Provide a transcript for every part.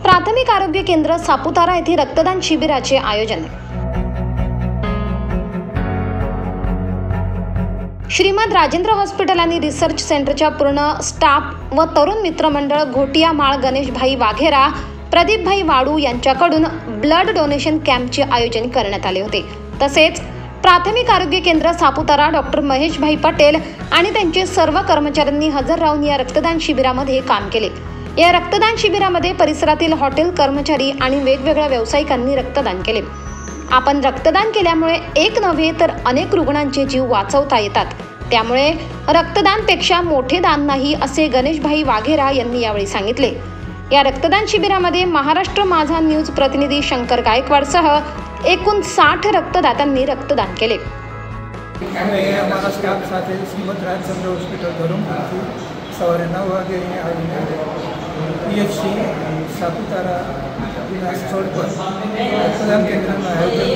प्राथमिक आरोग्य केंद्र सापुतारा येथे रक्तदान शिबिराचे आयोजन। श्रीमद राजेंद्र हॉस्पिटल आणि रिसर्च सेंटरच्या पूर्ण स्टाफ व तरुण मित्रमंडळ घोटियामाळ गणेशभाई वाघेरा, प्रदीपभाई वाडू यांच्याकडून ब्लड डोनेशन कॅम्पचे आयोजन करण्यात आले होते। तसेच प्राथमिक आरोग्य केंद्र सापुतारा डॉक्टर महेशभाई पटेल आणि त्यांचे सर्व कर्मचाऱ्यांनी हजर राहून या रक्तदान शिबिरामध्ये काम केले। या रक्तदान शिबिरामध्ये परिसरातील हॉटेल कर्मचारी आणि वेगवेगळ्या व्यावसायिकांनी रक्तदान केले। आपण रक्तदान केल्यामुळे एक नव्हे तर अनेक रुग्णांचे जीव वाचवता येतात, त्यामुळे रक्तदानपेक्षा मोठे दान नाही, असे गणेशभाई वाघेरा यांनी यावेळी सांगितले। या रक्तदान शिबिरामध्ये महाराष्ट्र माझा न्यूज प्रतिनिधी शंकर गायकवाडसह एकूण 60 रक्तदात्यांनी रक्तदान केले। हमारा स्टाफ साथ श्रीमद राजेंद्र हॉस्पिटल घरों सवारे 9 वागे PHC सापुतारा स्थल पर रक्तदान केंद्र आयोजन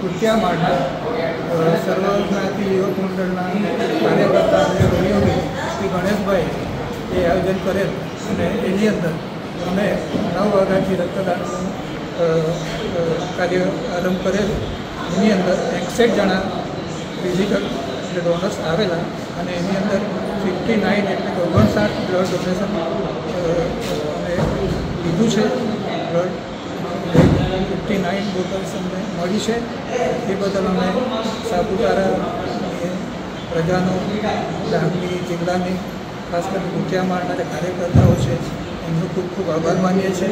घोटियामाळ सर्व ज्ञाति युवक मंडळना कार्यकर्ता सहयोगी श्री गणेशभाई ये आयोजन करेल અને એની અંદર અમે 9 વાગ્યાથી રક્તદાન કાર્ય આરંભ કરેલ। એની અંદર 61 જણા ફિઝિકલ એટલે ડોનર્સ આવેલા અને એની અંદર 59 એટલે 59 બ્લડ ડોનેશન અમે લીધું છે। બ્લડ 59 બોટલ્સ અમને મળી છે। એ બદલ અમે સાપુતારા પ્રજાનો ગામની જિલ્લાની ખાસ કરીને ઘોટિયામાળના જે કાર્યકર્તાઓ છે એમનો ખૂબ ખૂબ આભાર માનીએ છીએ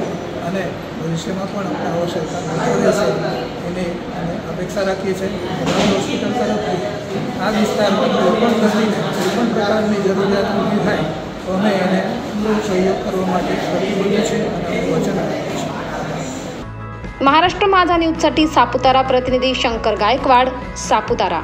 અને ભવિષ્યમાં પણ અમને આવો સહકાર મળતો રહેશે એની અમે અપેક્ષા રાખીએ છીએ। હોસ્પિટલ તરફથી આ વિસ્તારમાં કોઈપણ દર્દીને કોઈપણ પ્રકારની જરૂરિયાત ઊભી થાય તો અમે એને સહયોગ કરવા માટે પ્રતિબદ્ધ છીએ અને અમે વચન આપીએ છીએ। महाराष्ट्र माझा न्यूजसाठी सापुतारा प्रतिनिधी शंकर गायकवाड, सापुतारा।